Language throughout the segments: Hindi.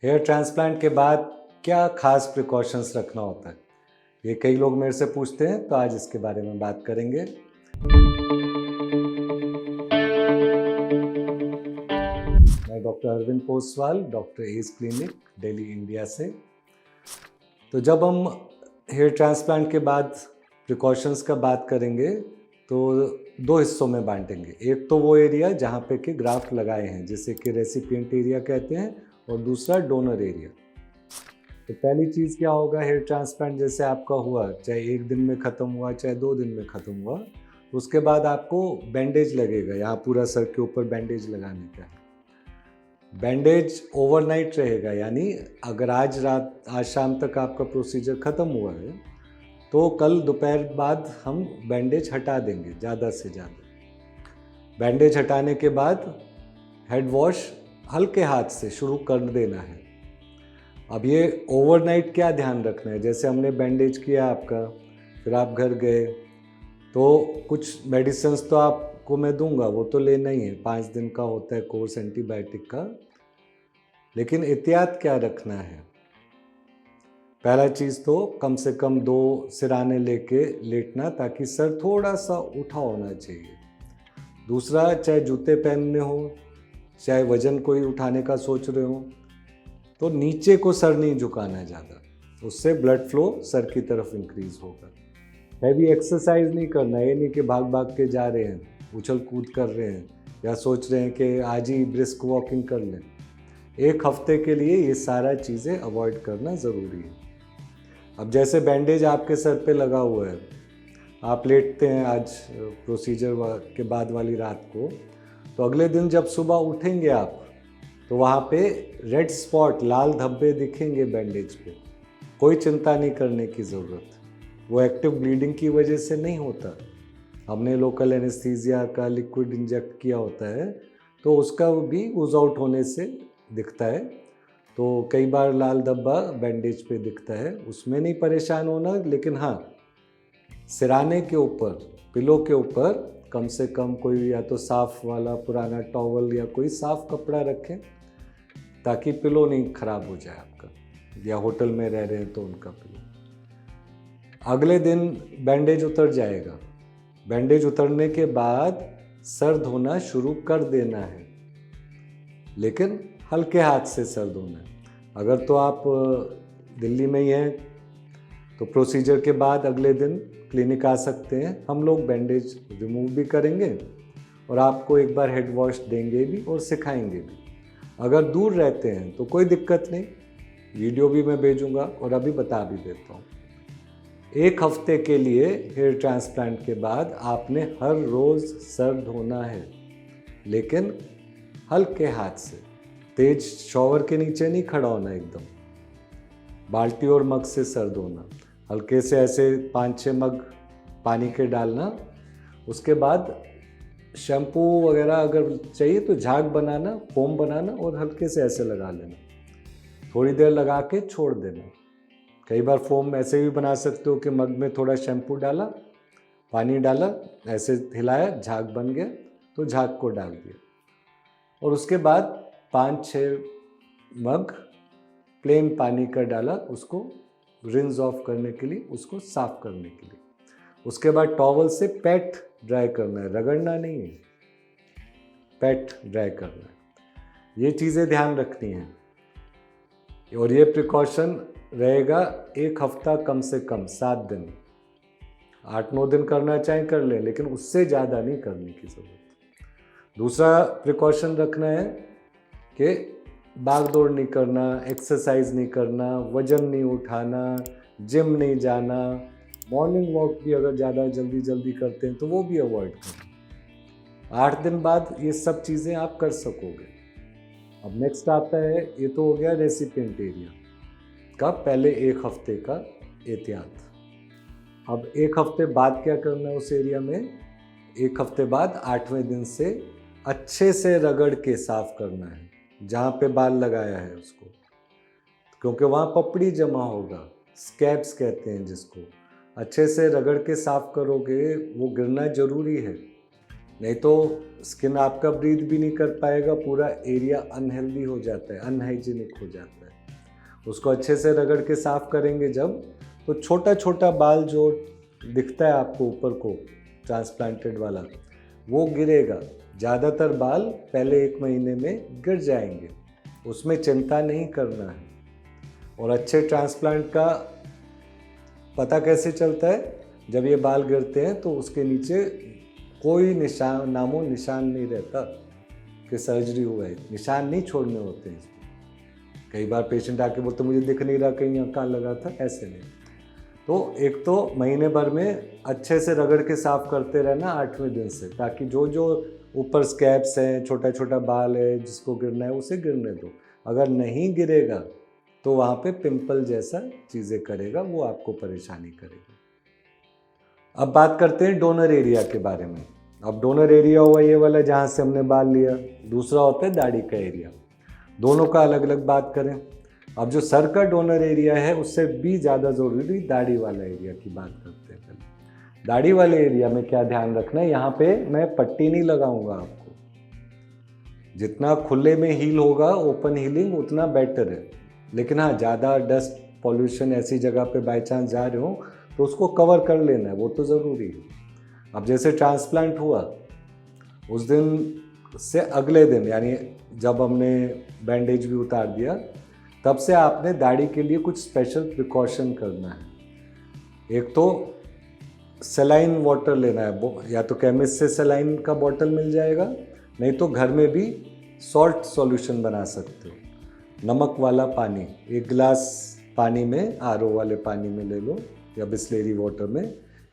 हेयर ट्रांसप्लांट के बाद क्या खास प्रिकॉशंस रखना होता है, ये कई लोग मेरे से पूछते हैं, तो आज इसके बारे में बात करेंगे। मैं doctor Arvind Poswal, doctor age clinic, Delhi, India से। तो जब हम हेयर ट्रांसप्लांट के बाद प्रिकॉशंस का बात करेंगे तो दो हिस्सों में बांटेंगे। एक तो वो एरिया जहाँ पे कि ग्राफ्ट लगाए हैं, जिसे कि रेसिपिएंट एरिया कहते हैं, और दूसरा डोनर एरिया। तो पहली चीज़ क्या होगा, हेयर ट्रांसप्लांट जैसे आपका हुआ, चाहे एक दिन में ख़त्म हुआ चाहे 2 दिन में ख़त्म हुआ, तो उसके बाद आपको बैंडेज लगेगा। यहाँ पूरा सर के ऊपर बैंडेज लगाने का है। बैंडेज ओवरनाइट रहेगा, यानी अगर आज शाम तक आपका प्रोसीजर ख़त्म हुआ है तो कल दोपहर बाद हम बैंडेज हटा देंगे ज़्यादा से ज़्यादा। बैंडेज हटाने के बाद हेड वॉश हल्के हाथ से शुरू कर देना है। अब ये ओवरनाइट क्या ध्यान रखना है, जैसे हमने बैंडेज किया आपका, फिर आप घर गए, तो कुछ मेडिसिन्स तो आपको मैं दूंगा, वो तो लेना ही है। 5 दिन का होता है कोर्स एंटीबायोटिक का। लेकिन एहतियात क्या रखना है, पहला चीज़ तो कम से कम 2 सिराने लेके लेटना, ताकि सर थोड़ा सा उठा होना चाहिए। दूसरा, चाहे जूते पहनने हो, चाहे वजन कोई उठाने का सोच रहे हो, तो नीचे को सर नहीं झुकाना ज़्यादा, उससे ब्लड फ्लो सर की तरफ इंक्रीज होगा। हैवी एक्सरसाइज नहीं करना, ये नहीं कि भाग भाग के जा रहे हैं, उछल कूद कर रहे हैं, या सोच रहे हैं कि आज ही ब्रिस्क वॉकिंग कर लें। एक हफ्ते के लिए ये सारा चीज़ें अवॉइड करना ज़रूरी है। अब जैसे बैंडेज आपके सर पे लगा हुआ है, आप लेटते हैं आज प्रोसीजर के बाद वाली रात को, तो अगले दिन जब सुबह उठेंगे आप, तो वहाँ पे रेड स्पॉट, लाल धब्बे दिखेंगे बैंडेज पे। कोई चिंता नहीं करने की ज़रूरत, वो एक्टिव ब्लीडिंग की वजह से नहीं होता। हमने लोकल एनेस्थीसिया का लिक्विड इंजेक्ट किया होता है, तो उसका भी ऊज आउट होने से दिखता है। तो कई बार लाल धब्बा बैंडेज पे दिखता है, उसमें नहीं परेशान होना। लेकिन हाँ, सिराने के ऊपर, पिलो के ऊपर कम से कम कोई या तो साफ़ वाला पुराना टॉवल या कोई साफ़ कपड़ा रखें, ताकि पिलो नहीं ख़राब हो जाए आपका, या होटल में रह रहे हैं तो उनका पिलो। अगले दिन बैंडेज उतर जाएगा। बैंडेज उतरने के बाद सर धोना शुरू कर देना है, लेकिन हल्के हाथ से सर धोना है। अगर तो आप दिल्ली में ही हैं तो प्रोसीजर के बाद अगले दिन क्लिनिक आ सकते हैं, हम लोग बैंडेज रिमूव भी करेंगे और आपको एक बार हेड वॉश देंगे भी और सिखाएंगे भी। अगर दूर रहते हैं तो कोई दिक्कत नहीं, वीडियो भी मैं भेजूंगा और अभी बता भी देता हूँ। 1 हफ्ते के लिए हेयर ट्रांसप्लांट के बाद आपने हर रोज़ सर धोना है, लेकिन हल्के हाथ से। तेज शॉवर के नीचे नहीं खड़ा होना, एकदम बाल्टी और मग से सर धोना। हल्के से ऐसे 5-6 मग पानी के डालना। उसके बाद शैम्पू वगैरह अगर चाहिए तो झाग बनाना, फोम बनाना और हल्के से ऐसे लगा लेना। थोड़ी देर लगा के छोड़ देना। कई बार फोम ऐसे भी बना सकते हो कि मग में थोड़ा शैम्पू डाला, पानी डाला, ऐसे हिलाया, झाग बन गया, तो झाग को डाल दिया। और उसके बाद 5-6 मग प्लेन पानी का डाला, उसको रिंस ऑफ करने के लिए, उसको साफ करने के लिए। उसके बाद टॉवल से पैट ड्राई करना है, रगड़ना नहीं है, पैट ड्राई करना है। ये चीज़ें ध्यान रखनी है। और ये प्रिकॉशन रहेगा 1 हफ्ता, कम से कम 7 दिन। 8-9 दिन करना चाहें कर लें, लेकिन उससे ज़्यादा नहीं करने की ज़रूरत। दूसरा प्रिकॉशन रखना है कि भाग दौड़ नहीं करना, एक्सरसाइज नहीं करना, वजन नहीं उठाना, जिम नहीं जाना, मॉर्निंग वॉक भी अगर ज़्यादा जल्दी करते हैं तो वो भी अवॉइड करना। 8 दिन बाद ये सब चीज़ें आप कर सकोगे। अब नेक्स्ट आता है, ये तो हो गया रेसिपिएंट एरिया का पहले 1 हफ्ते का एहतियात। अब 1 हफ्ते बाद क्या करना है उस एरिया में, 1 हफ्ते बाद 8वें दिन से अच्छे से रगड़ के साफ करना है जहाँ पे बाल लगाया है उसको, क्योंकि वहाँ पपड़ी जमा होगा, स्कैब्स कहते हैं जिसको। अच्छे से रगड़ के साफ करोगे, वो गिरना जरूरी है। नहीं तो स्किन आपका ब्रीथ भी नहीं कर पाएगा, पूरा एरिया अनहेल्दी हो जाता है, अनहाइजीनिक हो जाता है। उसको अच्छे से रगड़ के साफ करेंगे जब, तो छोटा छोटा बाल जो दिखता है आपको ऊपर को ट्रांसप्लांटेड वाला, वो गिरेगा। ज़्यादातर बाल पहले 1 महीने में गिर जाएंगे, उसमें चिंता नहीं करना है। और अच्छे ट्रांसप्लांट का पता कैसे चलता है? जब ये बाल गिरते हैं तो उसके नीचे कोई निशान, नामो निशान नहीं रहता कि सर्जरी हुआ है, निशान नहीं छोड़ने होते हैं। कई बार पेशेंट आके बोलते मुझे दिख नहीं रहा कहीं यहाँ कहाँ लगा था, ऐसे नहीं। तो एक तो महीने भर में अच्छे से रगड़ के साफ करते रहना 8वें दिन से, ताकि जो जो ऊपर स्कैब्स हैं, छोटा छोटा बाल है जिसको गिरना है उसे गिरने दो। अगर नहीं गिरेगा तो वहाँ पे पिंपल जैसा चीज़ें करेगा, वो आपको परेशानी करेगा। अब बात करते हैं डोनर एरिया के बारे में। अब डोनर एरिया हुआ ये वाला जहाँ से हमने बाल लिया, दूसरा होता है दाढ़ी का एरिया। दोनों का अलग अलग बात करें। अब जो सर का डोनर एरिया है उससे भी ज़्यादा ज़रूरी दाढ़ी वाला एरिया की बात करते हैं। पहले दाढ़ी वाले एरिया में क्या ध्यान रखना है, यहाँ पे मैं पट्टी नहीं लगाऊंगा आपको। जितना खुले में हील होगा, ओपन हीलिंग, उतना बेटर है। लेकिन हाँ, ज़्यादा डस्ट पॉल्यूशन ऐसी जगह पे बाई चांस जा रहे हो तो उसको कवर कर लेना है, वो तो ज़रूरी है। अब जैसे ट्रांसप्लांट हुआ उस दिन से अगले दिन, यानी जब हमने बैंडेज भी उतार दिया, तब से आपने दाढ़ी के लिए कुछ स्पेशल प्रिकॉशन करना है। एक तो सलाइन वाटर लेना है, या तो केमिस्ट से सलाइन का बॉटल मिल जाएगा, नहीं तो घर में भी सॉल्ट सॉल्यूशन बना सकते हो। नमक वाला पानी 1 गिलास पानी में, आरओ वाले पानी में ले लो या बिस्लेरी वाटर में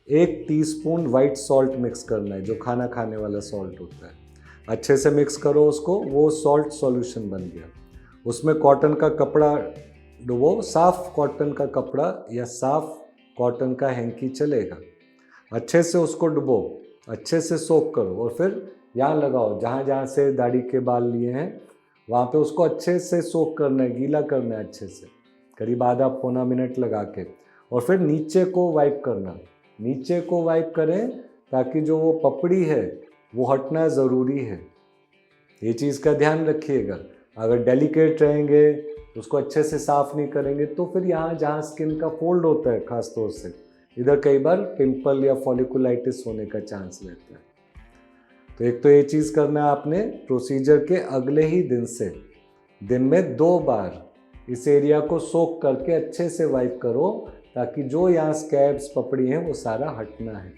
1 टीस्पून वाइट सॉल्ट मिक्स करना है, जो खाना खाने वाला सॉल्ट होता है। अच्छे से मिक्स करो उसको, वो सॉल्ट सॉल्यूशन बन गया। उसमें कॉटन का कपड़ा डुबो, साफ कॉटन का कपड़ा या साफ कॉटन का हैंकी चलेगा। अच्छे से उसको डुबो, अच्छे से सोक करो और फिर यहाँ लगाओ जहाँ जहाँ से दाढ़ी के बाल लिए हैं, वहाँ पे उसको अच्छे से सोक करना है, गीला करना है अच्छे से, करीब आधा पौना मिनट लगा के। और फिर नीचे को वाइप करना, नीचे को वाइप करें ताकि जो वो पपड़ी है वो हटना ज़रूरी है। ये चीज़ का ध्यान रखिएगा। अगर डेलिकेट रहेंगे, उसको अच्छे से साफ़ नहीं करेंगे, तो फिर यहाँ जहाँ स्किन का फोल्ड होता है खास तौर से, इधर कई बार पिंपल या फॉलिकुलाइटिस होने का चांस रहता है। तो एक तो ये चीज़ करना है आपने प्रोसीजर के अगले ही दिन से, दिन में 2 बार इस एरिया को सोक करके अच्छे से वाइप करो, ताकि जो यहाँ स्कैब्स पपड़ी हैं वो सारा हटना है।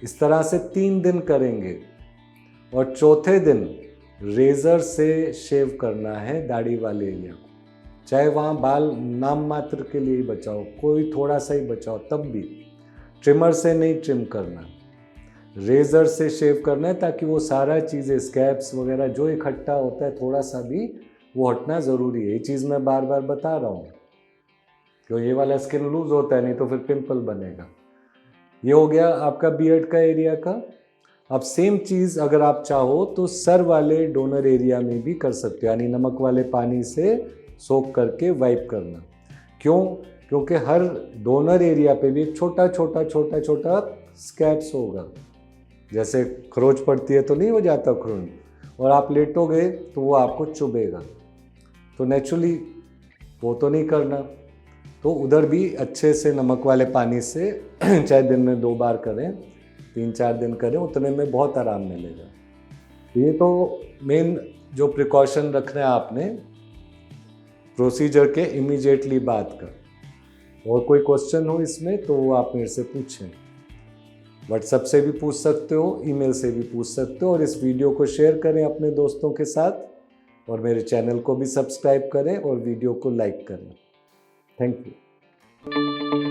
इस तरह से 3 दिन करेंगे और चौथे दिन रेज़र से शेव करना है दाढ़ी वाले एरिया को। चाहे वहाँ बाल नाम मात्र के लिए ही बचाओ, कोई थोड़ा सा ही बचाओ, तब भी ट्रिमर से नहीं ट्रिम करना, रेज़र से शेव करना है, ताकि वो सारा चीज़ें स्कैब्स वगैरह जो इकट्ठा होता है थोड़ा सा भी, वो हटना ज़रूरी है। ये चीज़ मैं बार बार बता रहा हूँ, क्यों ये वाला स्किन लूज होता है, नहीं तो फिर पिंपल बनेगा। ये हो गया आपका बियर्ड का एरिया का। अब सेम चीज़ अगर आप चाहो तो सर वाले डोनर एरिया में भी कर सकते हो, यानी नमक वाले पानी से सोक करके वाइप करना। क्यों? क्योंकि हर डोनर एरिया पे भी एक छोटा छोटा छोटा छोटा स्कैब्स होगा। जैसे खरोच पड़ती है तो नहीं हो जाता खून, और आप लेटोगे तो वो आपको चुभेगा, तो नेचुरली वो तो नहीं करना। तो उधर भी अच्छे से नमक वाले पानी से चाहे दिन में 2 बार करें, 3-4 दिन करें, उतने में बहुत आराम मिलेगा। ये तो मेन जो प्रिकॉशन रखना है आपने प्रोसीजर के इमीडिएटली बाद का। और कोई क्वेश्चन हो इसमें तो वो आप मेरे से पूछें, व्हाट्सएप से भी पूछ सकते हो, ईमेल से भी पूछ सकते हो। और इस वीडियो को शेयर करें अपने दोस्तों के साथ, और मेरे चैनल को भी सब्सक्राइब करें और वीडियो को लाइक करें। Thank you.